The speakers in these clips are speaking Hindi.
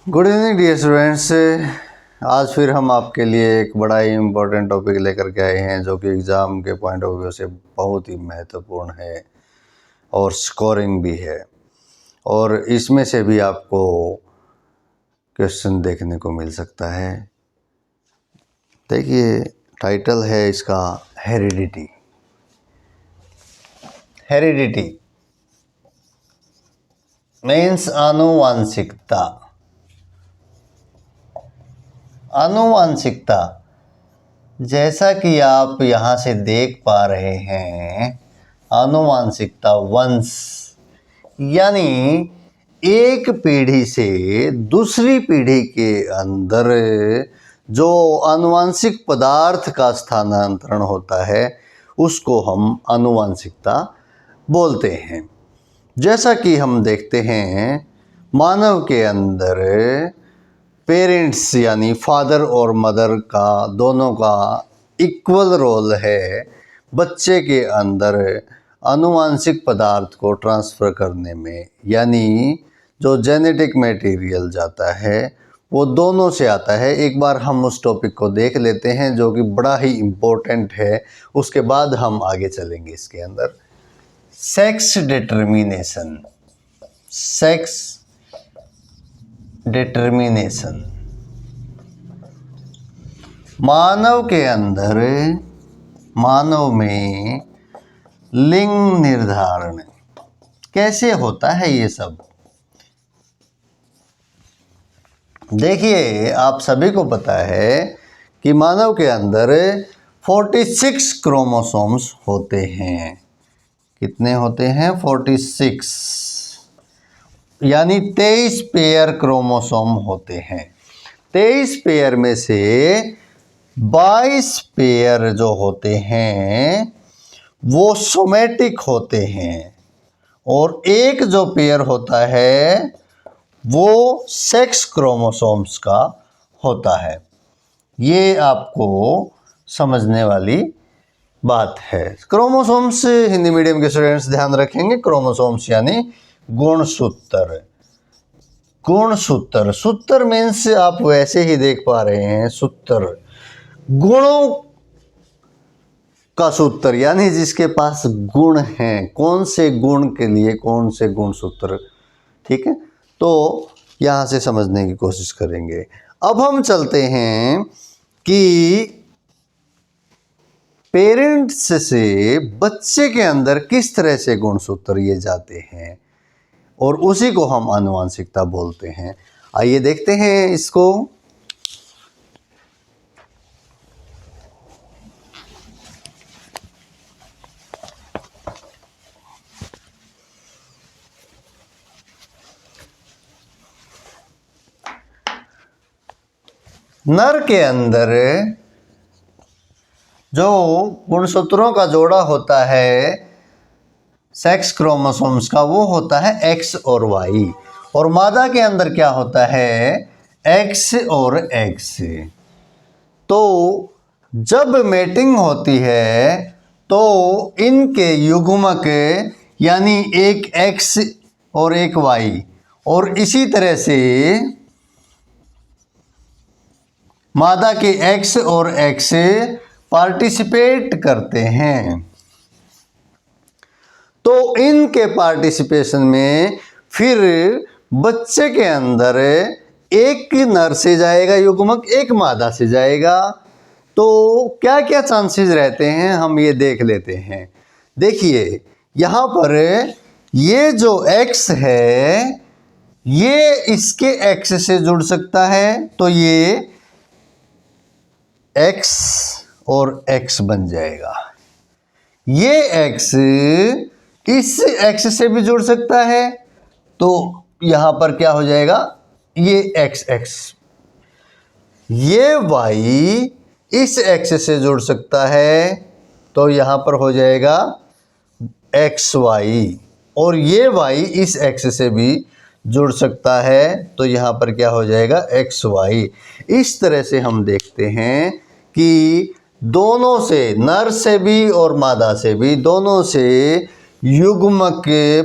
Good evening dear students. आज फिर हम आपके लिए एक बड़ा ही इम्पोर्टेंट टॉपिक लेकर के आए हैं जो कि एग्ज़ाम के पॉइंट ऑफ व्यू से बहुत ही महत्वपूर्ण है और स्कोरिंग भी है, और इसमें से भी आपको क्वेश्चन देखने को मिल सकता है। देखिए, टाइटल है इसका हेरिडिटी। हेरिडिटी मीन्स आनुवांशिकता। आनुवांशिकता, जैसा कि आप यहाँ से देख पा रहे हैं, आनुवांशिकता वंश यानी एक पीढ़ी से दूसरी पीढ़ी के अंदर जो आनुवांशिक पदार्थ का स्थानांतरण होता है उसको हम आनुवांशिकता बोलते हैं। जैसा कि हम देखते हैं, मानव के अंदर पेरेंट्स यानी फादर और मदर का दोनों का इक्वल रोल है बच्चे के अंदर आनुवांशिक पदार्थ को ट्रांसफ़र करने में, यानी जो जेनेटिक मटेरियल जाता है वो दोनों से आता है। एक बार हम उस टॉपिक को देख लेते हैं जो कि बड़ा ही इम्पोर्टेंट है, उसके बाद हम आगे चलेंगे इसके अंदर। Sex determination. सेक्स डिटर्मिनेशन, मानव के अंदर, मानव में लिंग निर्धारण कैसे होता है ये सब। देखिए, आप सभी को पता है कि मानव के अंदर 46 क्रोमोसोम्स होते हैं। कितने होते हैं? 46, यानी 23 पेयर क्रोमोसोम होते हैं। 23 पेयर में से 22 पेयर जो होते हैं वो सोमेटिक होते हैं, और एक जो पेयर होता है वो सेक्स क्रोमोसोम्स का होता है। ये आपको समझने वाली बात है। क्रोमोसोम्स हिंदी मीडियम के स्टूडेंट्स ध्यान रखेंगे। क्रोमोसोम्स यानी गुणसूत्र। गुणसूत्र, सूत्र मीन्स आप वैसे ही देख पा रहे हैं, सूत्र गुणों का सूत्र, यानी जिसके पास गुण हैं, कौन से गुण के लिए कौन से गुणसूत्र। ठीक है, तो यहाँ से समझने की कोशिश करेंगे। अब हम चलते हैं कि पेरेंट्स से बच्चे के अंदर किस तरह से गुणसूत्र ये जाते हैं, और उसी को हम आनुवांशिकता बोलते हैं। आइए देखते हैं इसको। नर के अंदर जो गुणसूत्रों का जोड़ा होता है सेक्स क्रोमोसोम्स का, वो होता है एक्स और वाई, और मादा के अंदर क्या होता है? एक्स और एक्स। तो जब मेटिंग होती है तो इनके युग्मक यानी एक एक्स और एक वाई, और इसी तरह से मादा के एक्स और एक्स पार्टिसिपेट करते हैं। तो इनके पार्टिसिपेशन में फिर बच्चे के अंदर एक नर से जाएगा युग्मक, एक मादा से जाएगा। तो क्या क्या चांसेस रहते हैं हम ये देख लेते हैं। देखिए, यहाँ पर ये जो x है ये इसके x से जुड़ सकता है, तो ये x और x बन जाएगा। ये x इस x से भी जुड़ सकता है, तो यहां पर क्या हो जाएगा? ये x। ये y इस x से जुड़ सकता है, तो यहां पर हो जाएगा xy, और ये y इस x से भी जुड़ सकता है, तो यहाँ पर क्या हो जाएगा? xy। इस तरह से हम देखते हैं कि दोनों से, नर से भी और मादा से भी, दोनों से युग्मक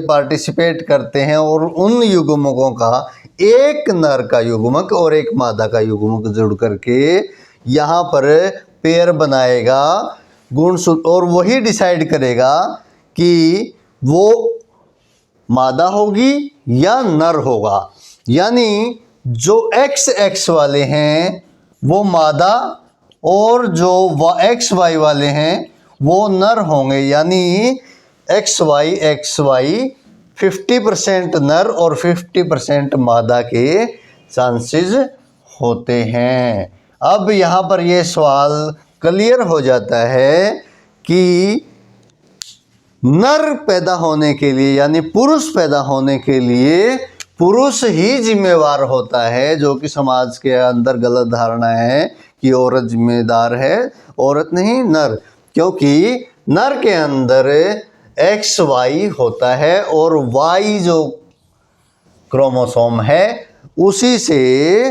पार्टिसिपेट करते हैं, और उन युग्मकों का एक नर का युग्मक और एक मादा का युग्मक जुड़ करके यहाँ पर पेयर बनाएगा गुणसूत्र, और वही डिसाइड करेगा कि वो मादा होगी या नर होगा। यानी जो XX वाले हैं वो मादा और जो XY वाले हैं वो नर होंगे। यानी XY 50% नर और 50% मादा के चांसेस होते हैं। अब यहाँ पर ये सवाल क्लियर हो जाता है कि नर पैदा होने के लिए यानी पुरुष पैदा होने के लिए पुरुष ही जिम्मेवार होता है, जो कि समाज के अंदर गलत धारणा है कि औरत जिम्मेदार है, औरत नहीं नर। क्योंकि नर के अंदर XY होता है और Y जो क्रोमोसोम है उसी से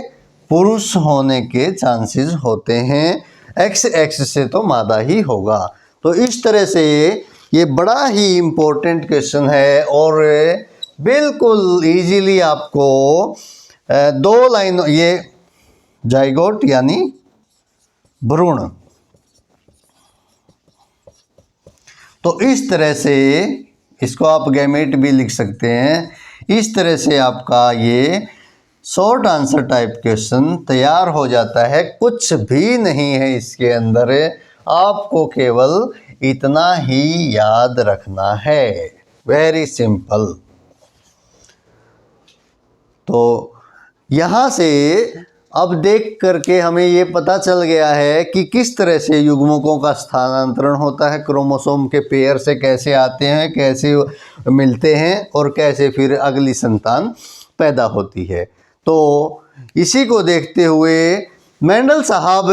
पुरुष होने के चांसेस होते हैं। XX से तो मादा ही होगा। तो इस तरह से ये बड़ा ही इम्पोर्टेंट क्वेश्चन है और बिल्कुल इजीली आपको 2 लाइन, ये जाइगोट यानी भ्रूण, तो इस तरह से इसको आप गैमेट भी लिख सकते हैं। इस तरह से आपका ये शॉर्ट आंसर टाइप क्वेश्चन तैयार हो जाता है। कुछ भी नहीं है इसके अंदर, आपको केवल इतना ही याद रखना है, वेरी सिंपल। तो यहाँ से अब देख करके हमें ये पता चल गया है कि किस तरह से युग्मकों का स्थानांतरण होता है, क्रोमोसोम के पेयर से कैसे आते हैं, कैसे मिलते हैं और कैसे फिर अगली संतान पैदा होती है। तो इसी को देखते हुए मेंडल साहब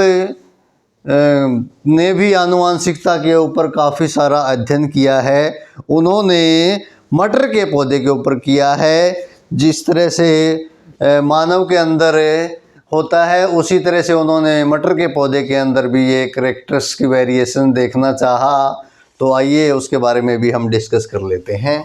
ने भी आनुवांशिकता के ऊपर काफ़ी सारा अध्ययन किया है। उन्होंने मटर के पौधे के ऊपर किया है, जिस तरह से मानव के अंदर होता है उसी तरह से उन्होंने मटर के पौधे के अंदर भी ये कैरेक्टर्स की वेरिएशन देखना चाहा। तो आइए उसके बारे में भी हम डिस्कस कर लेते हैं।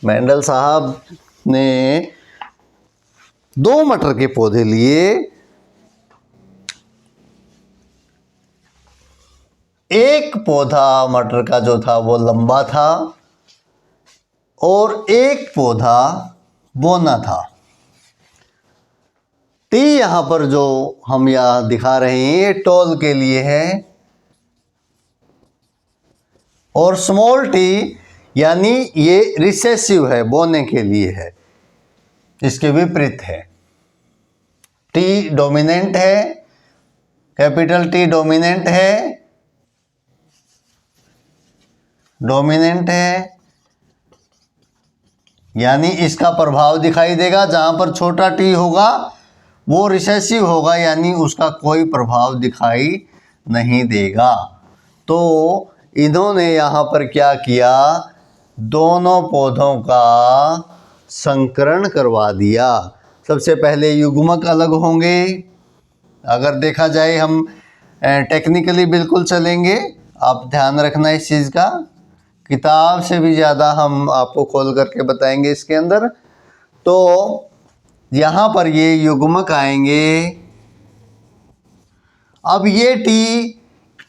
मेंडल साहब ने 2 मटर के पौधे लिए, एक पौधा मटर का जो था वो लंबा था और एक पौधा बौना था। टी यहाँ पर जो हम यहाँ दिखा रहे हैं ये टॉल के लिए है और स्मॉल टी यानी ये रिसेसिव है, बोने के लिए है, इसके विपरीत है। टी डोमिनेंट है, कैपिटल टी डोमिनेंट है, यानी इसका प्रभाव दिखाई देगा। जहां पर छोटा टी होगा वो रिसेसिव होगा, यानी उसका कोई प्रभाव दिखाई नहीं देगा। तो इन्होंने यहाँ पर क्या किया, दोनों पौधों का संकरण करवा दिया। सबसे पहले युग्मक अलग होंगे, अगर देखा जाए हम टेक्निकली बिल्कुल चलेंगे, आप ध्यान रखना इस चीज़ का, किताब से भी ज़्यादा हम आपको खोल करके बताएंगे इसके अंदर। तो यहाँ पर ये युग्मक आएंगे। अब ये टी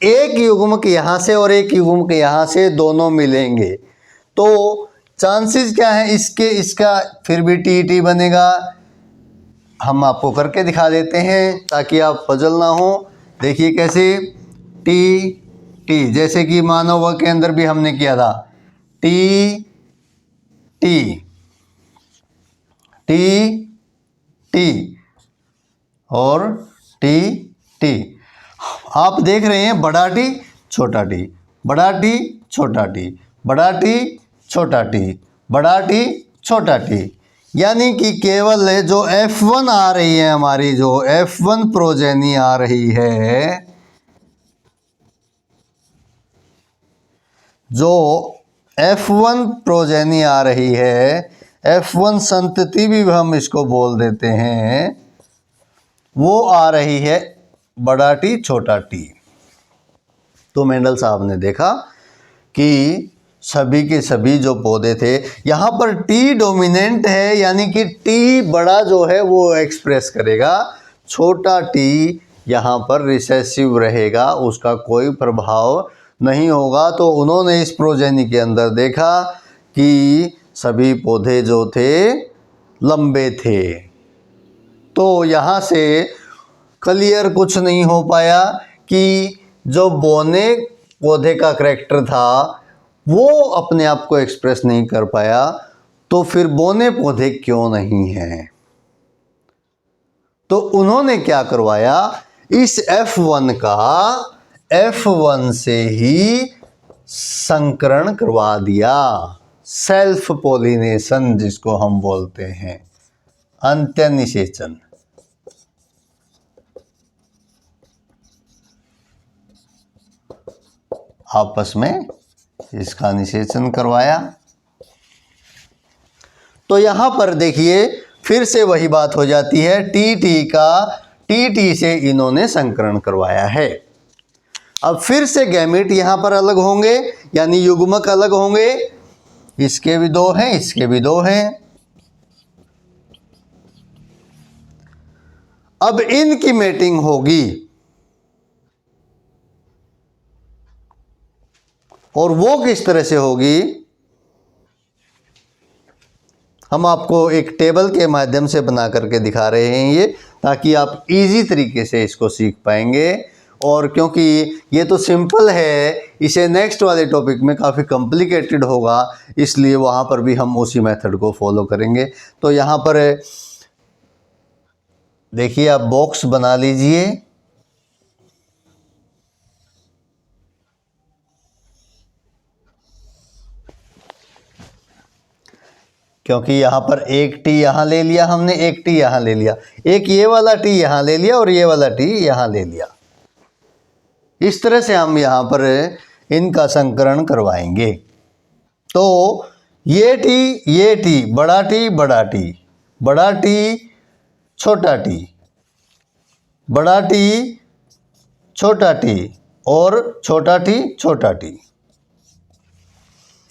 एक युग्मक यहाँ से और एक युग्मक यहाँ से दोनों मिलेंगे, तो चांसेस क्या है इसके, इसका फिर भी टी बनेगा। हम आपको करके दिखा देते हैं ताकि आप पजल ना हो। देखिए कैसे, टी जैसे कि मानव के अंदर भी हमने किया था, टी और टी। आप देख रहे हैं बड़ा टी छोटा टी, बड़ा टी छोटा टी, बड़ा टी छोटा टी, बड़ा टी छोटा टी, यानी कि केवल जो F1 आ रही है, हमारी जो F1 प्रोजेनी आ रही है, जो F1 प्रोजेनी आ रही है, F1 संतति भी हम इसको बोल देते हैं, वो आ रही है बड़ा टी छोटा टी। तो मेंडल साहब ने देखा कि सभी के सभी जो पौधे थे, यहाँ पर टी डोमिनेंट है, यानी कि टी बड़ा जो है वो एक्सप्रेस करेगा, छोटा टी यहाँ पर रिसेसिव रहेगा, उसका कोई प्रभाव नहीं होगा। तो उन्होंने इस प्रोजेनी के अंदर देखा कि सभी पौधे जो थे लंबे थे। तो यहाँ से क्लियर कुछ नहीं हो पाया कि जो बोने पौधे का करैक्टर था वो अपने आप को एक्सप्रेस नहीं कर पाया, तो फिर बोने पौधे क्यों नहीं हैं। तो उन्होंने क्या करवाया, इस F1 का F1 से ही संकरण करवा दिया, सेल्फ पोलिनेशन जिसको हम बोलते हैं, अंत्य निषेचन। आपस में इसका निषेचन करवाया। तो यहां पर देखिए फिर से वही बात हो जाती है, टी से इन्होंने संकरण करवाया है। अब फिर से गैमेट यहां पर अलग होंगे, यानी युग्मक अलग होंगे, इसके भी दो हैं, इसके भी दो हैं। अब इनकी मेटिंग होगी और वो किस तरह से होगी, हम आपको एक टेबल के माध्यम से बना करके दिखा रहे हैं ये, ताकि आप इजी तरीके से इसको सीख पाएंगे। और क्योंकि ये तो सिंपल है, इसे नेक्स्ट वाले टॉपिक में काफ़ी कॉम्प्लिकेटेड होगा, इसलिए वहाँ पर भी हम उसी मेथड को फॉलो करेंगे। तो यहाँ पर देखिए आप बॉक्स बना लीजिए, क्योंकि यहाँ पर एक टी यहाँ ले लिया हमने, एक टी यहाँ ले लिया, एक ये वाला टी यहाँ ले लिया और ये वाला टी यहाँ ले लिया। इस तरह से हम यहाँ पर इनका संकरण करवाएंगे। तो ये टी, बड़ा टी बड़ा टी, बड़ा टी छोटा टी, बड़ा टी छोटा टी और छोटा टी छोटा टी,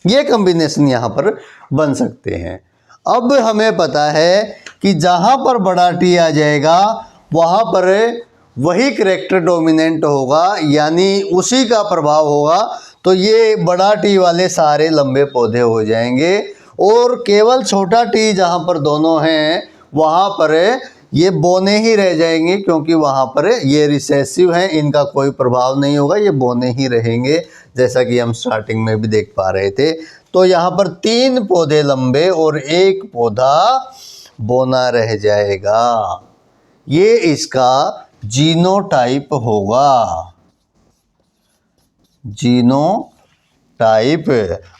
ये कॉम्बिनेशन यहाँ पर बन सकते हैं। अब हमें पता है कि जहाँ पर बड़ा टी आ जाएगा वहाँ पर वही करैक्टर डोमिनेंट होगा, यानी उसी का प्रभाव होगा। तो ये बड़ा टी वाले सारे लंबे पौधे हो जाएंगे और केवल छोटा टी जहाँ पर दोनों हैं वहाँ पर ये बोने ही रह जाएंगे, क्योंकि वहाँ पर ये रिसेसिव हैं, इनका कोई प्रभाव नहीं होगा, ये बोने ही रहेंगे, जैसा कि हम स्टार्टिंग में भी देख पा रहे थे। तो यहाँ पर 3 पौधे लंबे और 1 पौधा बोना रह जाएगा, ये इसका जीनोटाइप होगा, जीनोटाइप।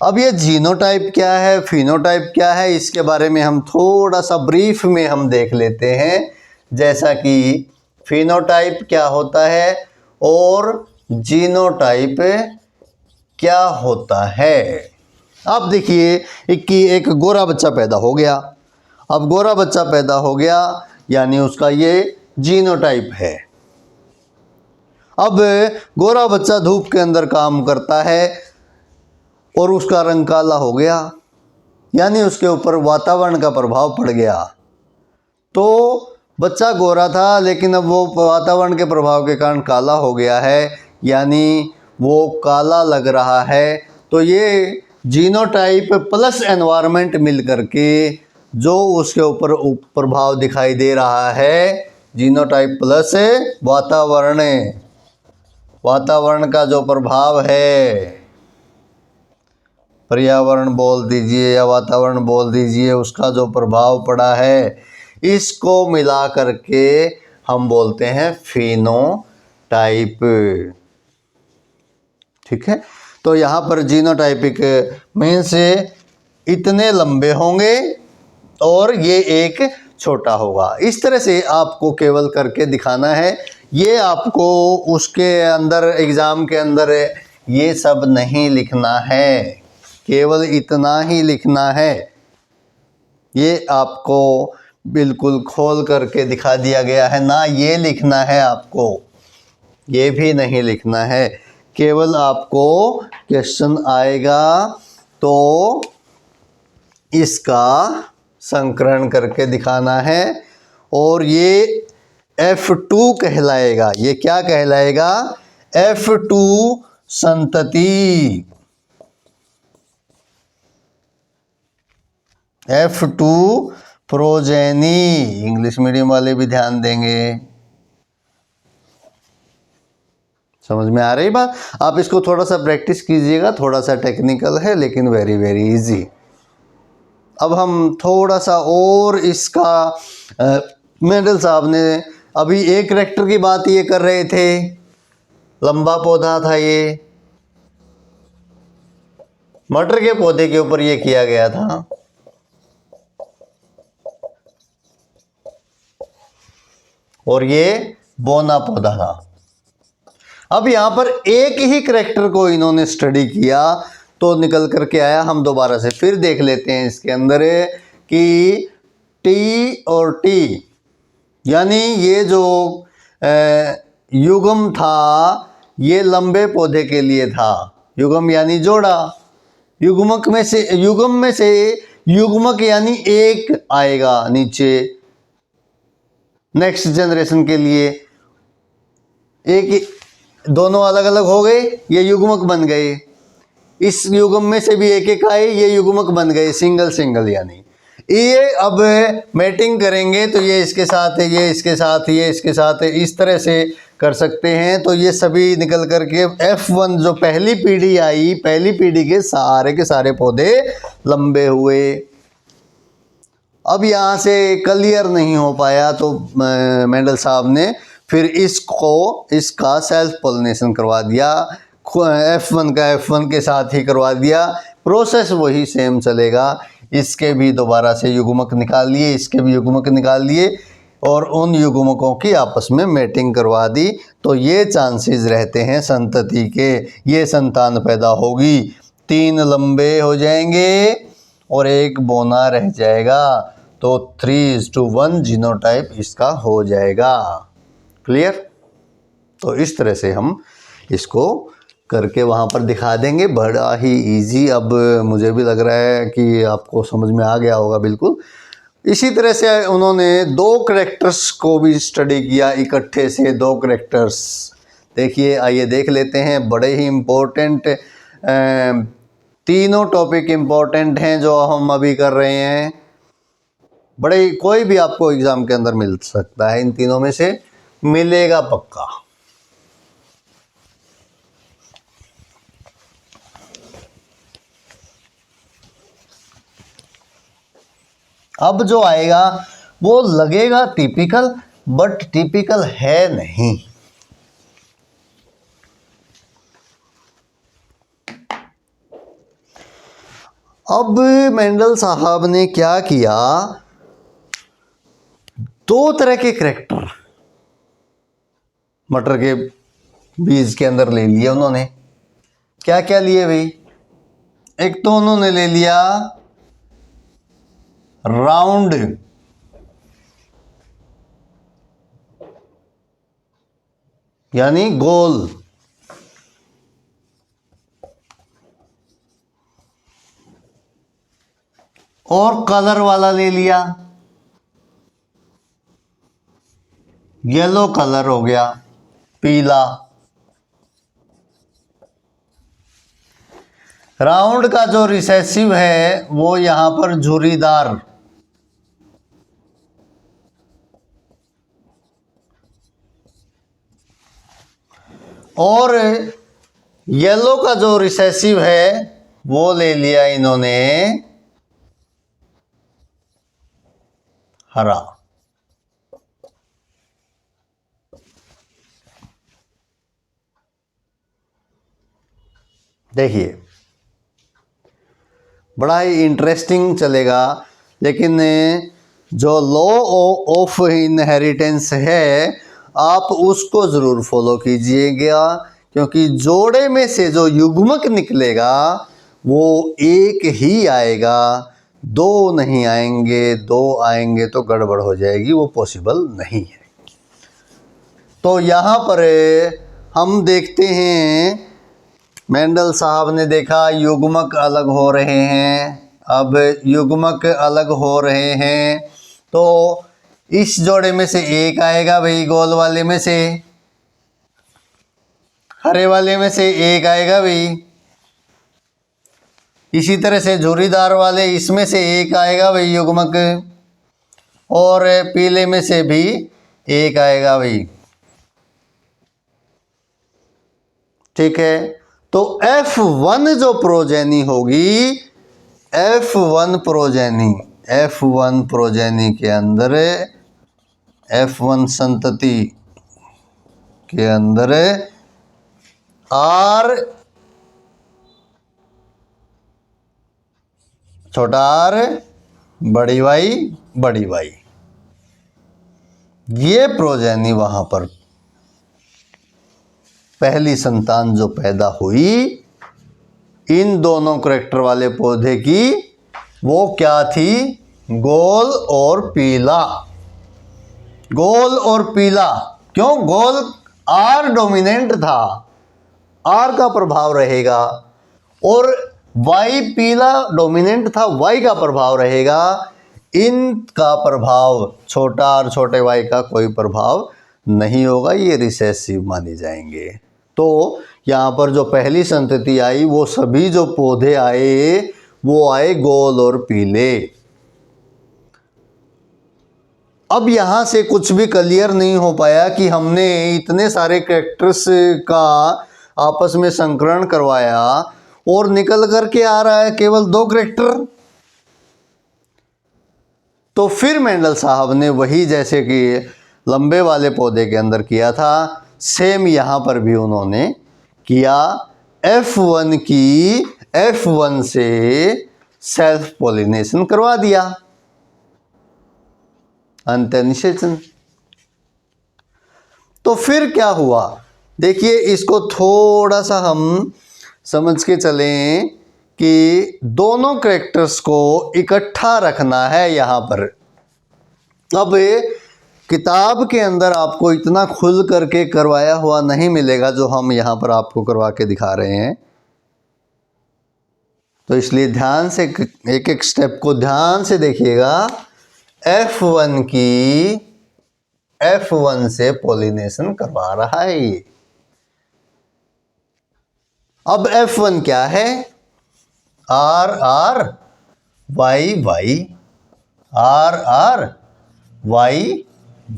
अब ये जीनोटाइप क्या है, फिनोटाइप क्या है, इसके बारे में हम थोड़ा सा ब्रीफ में हम देख लेते हैं। जैसा कि फिनोटाइप क्या होता है और जीनोटाइप क्या होता है। अब देखिए कि एक गोरा बच्चा पैदा हो गया। अब गोरा बच्चा पैदा हो गया यानी उसका ये जीनोटाइप है। अब गोरा बच्चा धूप के अंदर काम करता है और उसका रंग काला हो गया, यानी उसके ऊपर वातावरण का प्रभाव पड़ गया। तो बच्चा गोरा था लेकिन अब वो वातावरण के प्रभाव के कारण काला हो गया है, यानी वो काला लग रहा है। तो ये जीनोटाइप प्लस एनवायरनमेंट मिल करके जो उसके ऊपर प्रभाव दिखाई दे रहा है, जीनोटाइप प्लस वातावरण, वातावरण का जो प्रभाव है, पर्यावरण बोल दीजिए या वातावरण बोल दीजिए, उसका जो प्रभाव पड़ा है, इसको मिला करके हम बोलते हैं फिनोटाइप। ठीक है, तो यहाँ पर जीनोटाइपिक मीन्स इतने लंबे होंगे और ये एक छोटा होगा। इस तरह से आपको केवल करके दिखाना है, ये आपको उसके अंदर एग्ज़ाम के अंदर ये सब नहीं लिखना है, केवल इतना ही लिखना है। ये आपको बिल्कुल खोल करके दिखा दिया गया है ना। ये लिखना है आपको, ये भी नहीं लिखना है, केवल आपको क्वेश्चन आएगा तो इसका संकलन करके दिखाना है। और ये F2 कहलाएगा। ये क्या कहलाएगा? F2 संतति। F2 progeny. इंग्लिश मीडियम वाले भी ध्यान देंगे। समझ में आ रही बात? आप इसको थोड़ा सा प्रैक्टिस कीजिएगा, थोड़ा सा टेक्निकल है लेकिन वेरी वेरी इजी। अब हम थोड़ा सा और इसका मेंडल साहब ने अभी एक कैरेक्टर की बात ये कर रहे थे, लंबा पौधा था ये, मटर के पौधे के ऊपर ये किया गया था। और ये बोना पौधा था। अब यहां पर एक ही कैरेक्टर को इन्होंने स्टडी किया तो निकल करके आया। हम दोबारा से फिर देख लेते हैं इसके अंदर कि टी और टी, यानी ये जो युग्म था ये लंबे पौधे के लिए था। युग्म यानी जोड़ा, युग्मक में से युग्म में से युग्मक यानी एक आएगा नीचे नेक्स्ट जनरेशन के लिए। एक दोनों अलग अलग हो गए, ये युग्मक बन गए। इस युग्म में से भी एक एक आए, ये युग्मक बन गए, सिंगल सिंगल। यानी ये अब मैटिंग करेंगे तो ये इसके साथ है, ये इसके साथ, ये इसके साथ है, इस तरह से कर सकते हैं। तो ये सभी निकल करके F1 जो पहली पीढ़ी आई, पहली पीढ़ी के सारे पौधे लंबे हुए। अब यहाँ से क्लियर नहीं हो पाया तो मेंडल साहब ने फिर इसका सेल्फ पॉलिनेशन करवा दिया। F1 का F1 के साथ ही करवा दिया। प्रोसेस वही सेम चलेगा। इसके भी दोबारा से युग्मक निकाल लिए, इसके भी युग्मक निकाल लिए और उन युग्मकों की आपस में मैटिंग करवा दी। तो ये चांसेस रहते हैं संतति के, ये संतान पैदा होगी। 3 लंबे हो जाएंगे और एक बोना रह जाएगा। तो 3:1 जीनोटाइप इसका हो जाएगा। क्लियर? तो इस तरह से हम इसको करके वहाँ पर दिखा देंगे। बड़ा ही इजी। अब मुझे भी लग रहा है कि आपको समझ में आ गया होगा बिल्कुल। इसी तरह से उन्होंने 2 कैरेक्टर्स को भी स्टडी किया, इकट्ठे से 2 कैरेक्टर्स। देखिए, आइए देख लेते हैं। बड़े ही इम्पोर्टेंट तीनों टॉपिक इम्पोर्टेंट हैं जो हम अभी कर रहे हैं। बड़े कोई भी आपको एग्ज़ाम के अंदर मिल सकता है, इन तीनों में से मिलेगा पक्का। अब जो आएगा वो लगेगा टिपिकल, बट टिपिकल है नहीं। अब मेंडल साहब ने क्या किया, 2 तरह के कैरेक्टर मटर के बीज के अंदर ले लिए उन्होंने। क्या क्या लिए भाई? एक तो उन्होंने ले लिया राउंड, यानी गोल, और कलर वाला ले लिया, येलो कलर हो गया, पीला। राउंड का जो रिसेसिव है वो यहां पर झुर्रीदार, और येलो का जो रिसेसिव है वो ले लिया इन्होंने हरा। देखिए, बड़ा ही इंटरेस्टिंग चलेगा। लेकिन जो लॉ ऑफ इनहेरिटेंस है आप उसको ज़रूर फॉलो कीजिएगा, क्योंकि जोड़े में से जो युग्मक निकलेगा वो एक ही आएगा। दो नहीं आएंगे, दो आएंगे तो गड़बड़ हो जाएगी, वो पॉसिबल नहीं है। तो यहाँ पर हम देखते हैं मेंडल साहब ने देखा युग्मक अलग हो रहे हैं। अब युग्मक अलग हो रहे हैं तो इस जोड़े में से एक आएगा भाई, गोल वाले में से, हरे वाले में से एक आएगा भाई। इसी तरह से झुर्रीदार वाले इसमें से एक आएगा भाई युग्मक, और पीले में से भी एक आएगा भाई। ठीक है, तो F1 जो प्रोजेनी होगी, F1 प्रोजेनी के अंदर, F1 संतति के अंदर R छोटा r बड़ी वाई, ये प्रोजेनी वहां पर पहली संतान जो पैदा हुई इन दोनों करैक्टर वाले पौधे की, वो क्या थी? गोल और पीला। गोल और पीला क्यों? गोल R डोमिनेंट था, R का प्रभाव रहेगा, और Y पीला डोमिनेंट था, Y का प्रभाव रहेगा। इनका प्रभाव छोटा और छोटे y का कोई प्रभाव नहीं होगा, ये रिसेसिव माने जाएंगे। तो यहाँ पर जो पहली संतति आई वो सभी जो पौधे आए वो आए गोल और पीले। अब यहाँ से कुछ भी क्लियर नहीं हो पाया कि हमने इतने सारे कैरेक्टर्स का आपस में संकरण करवाया और निकल करके आ रहा है केवल 2 कैरेक्टर। तो फिर मेंडल साहब ने वही जैसे कि लंबे वाले पौधे के अंदर किया था, सेम यहाँ पर भी उन्होंने किया। F1 से सेल्फ पॉलिनेशन करवा दिया, अंतःनिषेचन। तो फिर क्या हुआ? देखिए, इसको थोड़ा सा हम समझ के चलें कि दोनों कैरेक्टर्स को इकट्ठा रखना है यहाँ पर। अब किताब के अंदर आपको इतना खुल करके करवाया हुआ नहीं मिलेगा जो हम यहाँ पर आपको करवा के दिखा रहे हैं, तो इसलिए ध्यान से एक एक स्टेप को ध्यान से देखिएगा। F1 से पॉलिनेशन करवा रहा है ये। अब F1 क्या है? R R Y Y, R R Y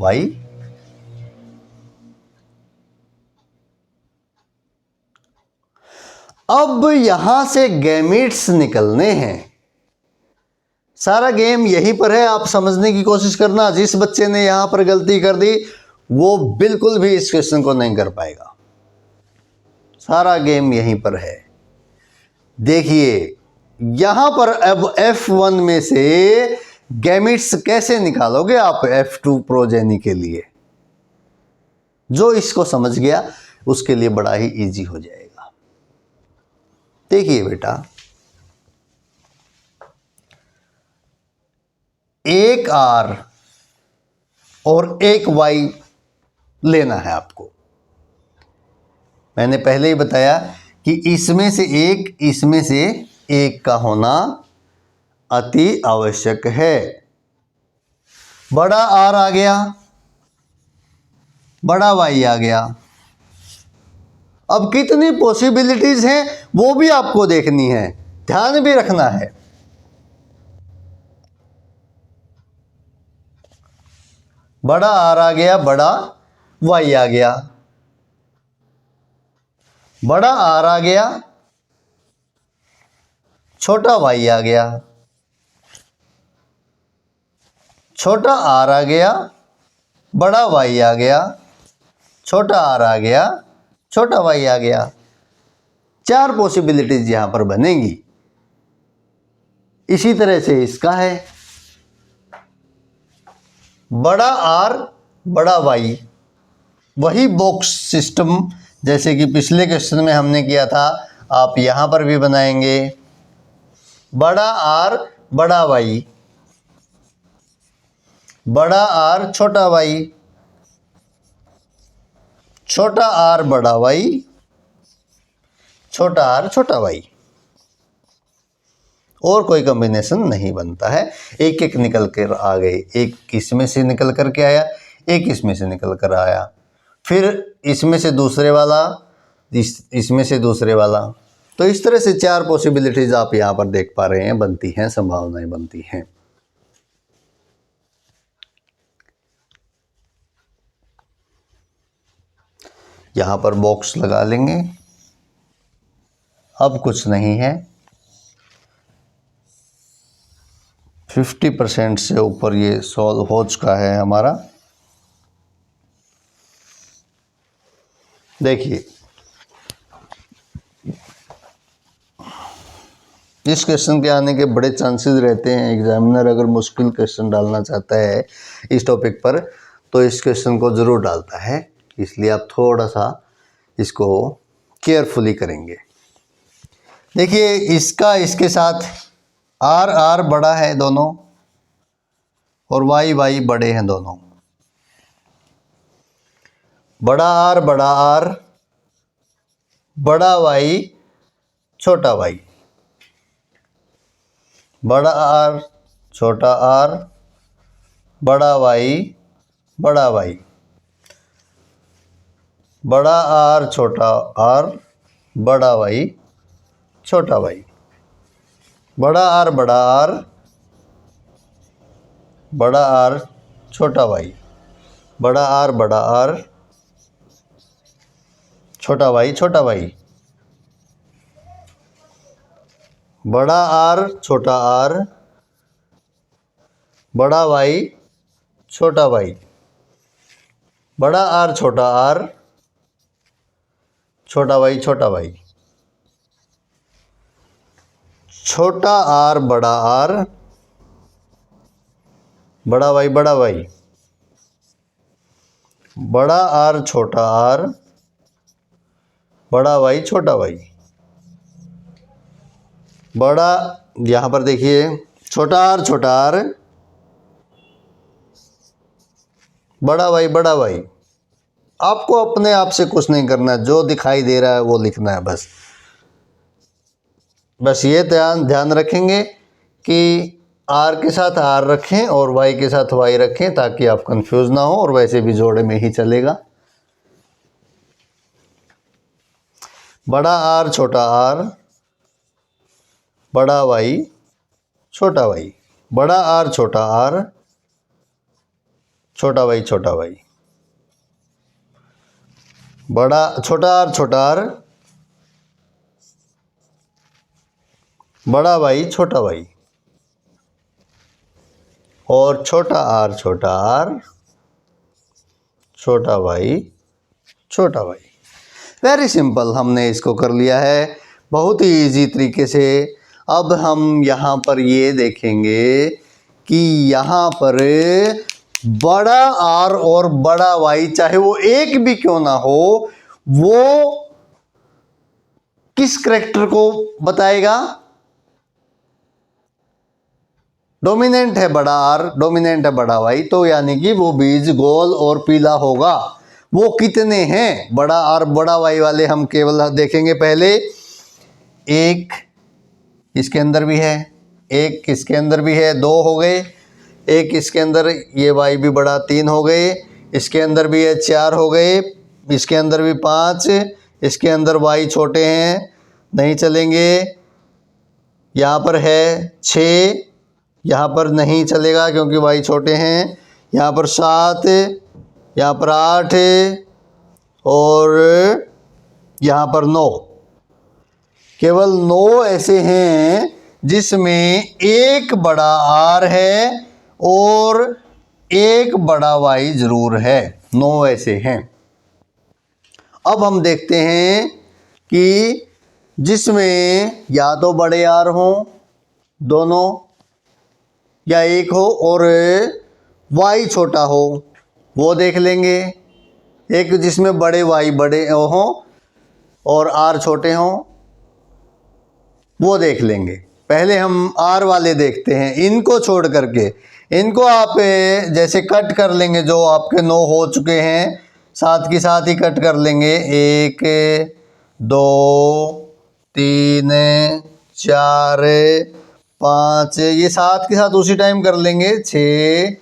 Y। अब यहां से गैमीट्स निकलने हैं। सारा गेम यहीं पर है, आप समझने की कोशिश करना। जिस बच्चे ने यहां पर गलती कर दी वो बिल्कुल भी इस क्वेश्चन को नहीं कर पाएगा। सारा गेम यहीं पर है। देखिए, यहां पर अब F1 में से गैमीट्स कैसे निकालोगे आप F2 प्रोजेनी के लिए? जो इसको समझ गया उसके लिए बड़ा ही इजी हो जाएगा। देखिए बेटा, एक R और एक Y लेना है आपको। मैंने पहले ही बताया कि इसमें से एक का होना अति आवश्यक है। बड़ा R आ गया, बड़ा Y आ गया। अब कितनी पॉसिबिलिटीज हैं वो भी आपको देखनी है, ध्यान भी रखना है। बड़ा R आ गया, बड़ा Y आ गया, बड़ा R आ गया, छोटा Y आ गया, छोटा R आ गया, बड़ा Y आ गया, छोटा R आ गया, छोटा Y आ गया। 4 पॉसिबिलिटीज यहां पर बनेंगी। इसी तरह से इसका है, बड़ा R बड़ा Y, वही बॉक्स सिस्टम जैसे कि पिछले क्वेश्चन में हमने किया था, आप यहां पर भी बनाएंगे। बड़ा R बड़ा वाई, बड़ा आर छोटा वाई, छोटा आर बड़ा वाई, छोटा आर छोटा वाई। और कोई कॉम्बिनेशन नहीं बनता है। एक एक निकल कर आ गए, एक इसमें से निकल कर के आया, एक इसमें से निकल कर आया, फिर इसमें से दूसरे वाला, इसमें से दूसरे वाला। तो इस तरह से 4 पॉसिबिलिटीज आप यहाँ पर देख पा रहे हैं, बनती हैं, संभावनाएं बनती हैं। यहाँ पर बॉक्स लगा लेंगे। अब कुछ नहीं है, 50% से ऊपर ये सॉल्व हो चुका है हमारा। देखिए, इस क्वेश्चन के आने के बड़े चांसेस रहते हैं। एग्जामिनर अगर मुश्किल क्वेश्चन डालना चाहता है इस टॉपिक पर तो इस क्वेश्चन को ज़रूर डालता है, इसलिए आप थोड़ा सा इसको केयरफुली करेंगे। देखिए, इसका इसके साथ आर आर बड़ा है दोनों, और वाई वाई बड़े हैं दोनों। बड़ा आर बड़ा वाई छोटा वाई, बड़ा आर छोटा आर, बड़ा वाई बड़ा वाई, बड़ा आर छोटा आर, बड़ा वाई छोटा वाई, बड़ा आर बड़ा आर छोटा वाई, बड़ा आर छोटा वाई छोटा वाई, बड़ा आर छोटा आर, बड़ा वाई छोटा वाई, बड़ा आर छोटा आर, छोटा वाई छोटा वाई, छोटा आर, बड़ा वाई, बड़ा आर छोटा आर, बड़ा वाई छोटा वाई, बड़ा, यहाँ पर देखिए, छोटा आर, बड़ा वाई। आपको अपने आप से कुछ नहीं करना, जो दिखाई दे रहा है वो लिखना है बस ये ध्यान रखेंगे कि आर के साथ आर रखें और वाई के साथ वाई रखें, ताकि आप कंफ्यूज ना हो, और वैसे भी जोड़े में ही चलेगा। बड़ा आर छोटा आर, बड़ा वाई छोटा वाई, बड़ा आर छोटा आर, छोटा वाई छोटा वाई, बड़ा छोटा आर, बड़ा वाई छोटा वाई, और छोटा आर छोटा वाई छोटा वाई। वेरी सिंपल, हमने इसको कर लिया है बहुत ही इजी तरीके से। अब हम यहाँ पर ये देखेंगे कि यहाँ पर बड़ा आर और बड़ा वाई, चाहे वो एक भी क्यों ना हो, वो किस करैक्टर को बताएगा? डोमिनेंट है बड़ा आर, डोमिनेंट है बड़ा वाई, तो यानी कि वो बीज गोल और पीला होगा। वो कितने हैं बड़ा आर बड़ा वाई वाले, हम केवल देखेंगे पहले। एक इसके अंदर भी है, एक इसके अंदर भी है, 2 हो गए। एक इसके अंदर, ये वाई भी बड़ा, 3 हो गए। इसके अंदर भी है, 4 हो गए। इसके अंदर भी 5। इसके अंदर वाई छोटे हैं, नहीं चलेंगे। यहाँ पर है 6, यहाँ पर नहीं चलेगा क्योंकि वाई छोटे हैं। यहाँ पर 7, यहाँ पर 8 और यहाँ पर 9। केवल 9 ऐसे हैं जिसमें एक बड़ा आर है और एक बड़ा वाई जरूर है। 9 ऐसे हैं। अब हम देखते हैं कि जिसमें या तो बड़े आर हों दोनों, या एक हो और वाई छोटा हो, वो देख लेंगे। एक जिसमें बड़े वाई बड़े हों और आर छोटे हों, वो देख लेंगे। पहले हम आर वाले देखते हैं, इनको छोड़ करके इनको आप जैसे कट कर लेंगे, जो आपके 9 हो चुके हैं साथ के साथ ही कट कर लेंगे। 1 2 3 4 5 ये साथ के साथ उसी टाइम कर लेंगे। 6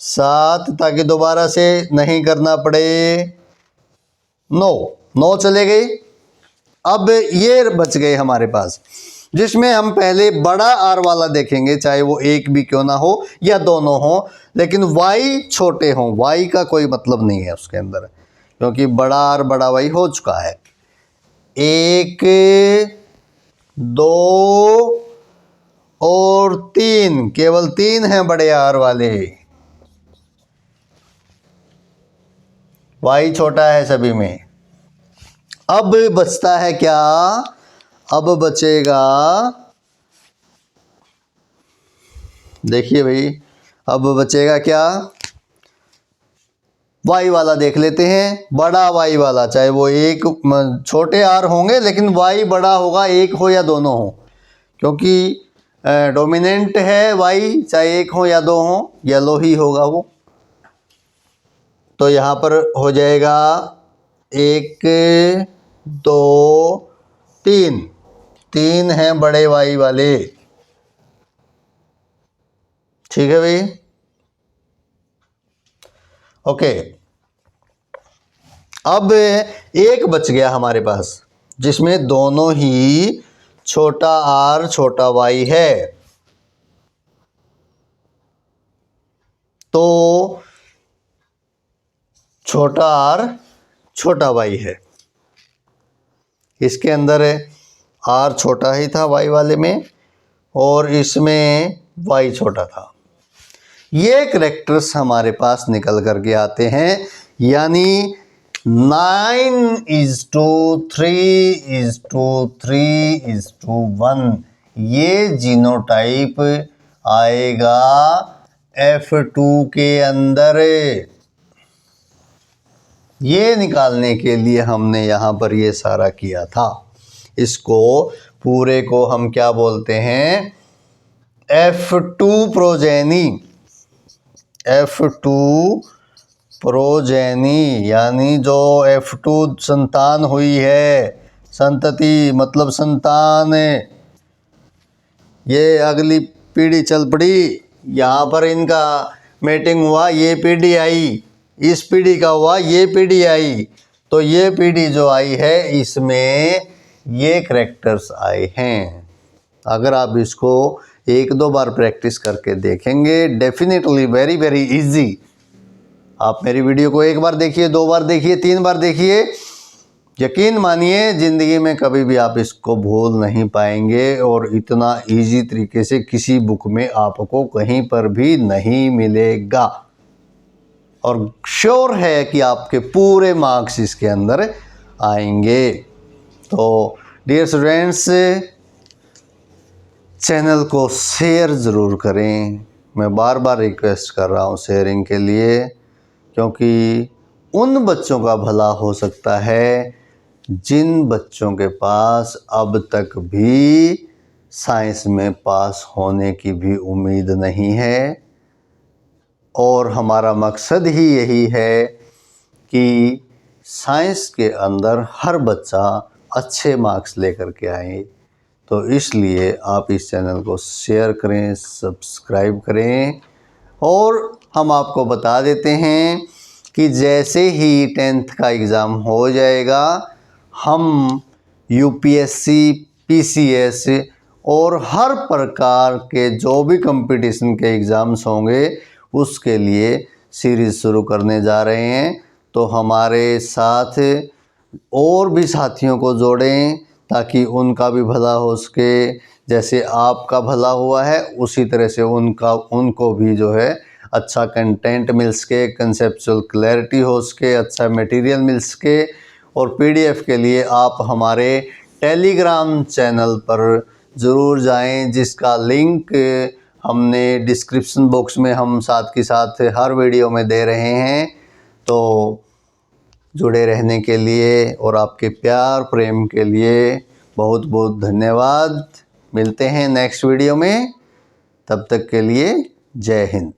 7 ताकि दोबारा से नहीं करना पड़े। 9 चले गई। अब ये बच गए हमारे पास, जिसमें हम पहले बड़ा आर वाला देखेंगे, चाहे वो एक भी क्यों ना हो या दोनों हो, लेकिन वाई छोटे हों। वाई का कोई मतलब नहीं है उसके अंदर, क्योंकि बड़ा आर बड़ा वाई हो चुका है। 1 2 और 3, केवल 3 हैं बड़े आर वाले। वाई छोटा है सभी में। अब बचता है क्या? अब बचेगा, देखिए भाई, अब बचेगा क्या? वाई वाला देख लेते हैं, बड़ा वाई वाला। चाहे वो एक छोटे आर होंगे, लेकिन वाई बड़ा होगा, एक हो या दोनों हो, क्योंकि डोमिनेंट है वाई, चाहे एक हो या दो हो, येलो ही होगा वो। तो यहाँ पर हो जाएगा 1 2 3, 3 हैं बड़े वाई वाले। ठीक है भाई, ओके। अब एक बच गया हमारे पास, जिसमें दोनों ही छोटा आर छोटा वाई है। तो छोटा आर छोटा वाई है, इसके अंदर आर छोटा ही था वाई वाले में, और इसमें वाई छोटा था। ये कैरेक्टर्स हमारे पास निकल करके आते हैं, यानी 9:3:3:1 ये जीनोटाइप आएगा F2 के अंदर। ये निकालने के लिए हमने यहाँ पर ये सारा किया था। इसको पूरे को हम क्या बोलते हैं? F2 progeny. F2 प्रोजेनी, यानी जो F2 संतान हुई है, संतति मतलब संतान, ये अगली पीढ़ी चल पड़ी, यहाँ पर इनका मेटिंग हुआ, ये पीढ़ी आई, इस पीढ़ी का हुआ, ये पीढ़ी आई। तो ये पीढ़ी जो आई है, इसमें ये कैरेक्टर्स आए हैं। अगर आप इसको 1-2 बार प्रैक्टिस करके देखेंगे, डेफिनेटली वेरी वेरी इजी। आप मेरी वीडियो को 1 बार देखिए, 2 बार देखिए, 3 बार देखिए, यकीन मानिए ज़िंदगी में कभी भी आप इसको भूल नहीं पाएंगे, और इतना इजी तरीके से किसी बुक में आपको कहीं पर भी नहीं मिलेगा। और श्योर है कि आपके पूरे मार्क्स इसके अंदर आएंगे। तो डियर स्टूडेंट्स, चैनल को शेयर ज़रूर करें। मैं बार बार रिक्वेस्ट कर रहा हूँ शेयरिंग के लिए, क्योंकि उन बच्चों का भला हो सकता है जिन बच्चों के पास अब तक भी साइंस में पास होने की भी उम्मीद नहीं है। और हमारा मकसद ही यही है कि साइंस के अंदर हर बच्चा अच्छे मार्क्स लेकर के आए। तो इसलिए आप इस चैनल को शेयर करें, सब्सक्राइब करें। और हम आपको बता देते हैं कि जैसे ही 10th का एग्ज़ाम हो जाएगा, हम यूपीएससी, पीसीएस और हर प्रकार के जो भी कंपटीशन के एग्ज़ाम्स होंगे, उसके लिए सीरीज़ शुरू करने जा रहे हैं। तो हमारे साथ और भी साथियों को जोड़ें, ताकि उनका भी भला हो सके। जैसे आपका भला हुआ है, उसी तरह से उनको भी जो है अच्छा कंटेंट मिल सके, कंसेप्चुअल क्लैरिटी हो सके, अच्छा मटेरियल मिल सके। और पीडीएफ के लिए आप हमारे टेलीग्राम चैनल पर ज़रूर जाएं, जिसका लिंक हमने डिस्क्रिप्शन बॉक्स में हम साथ के साथ हर वीडियो में दे रहे हैं। तो जुड़े रहने के लिए और आपके प्यार प्रेम के लिए बहुत बहुत धन्यवाद। मिलते हैं नेक्स्ट वीडियो में, तब तक के लिए जय हिंद।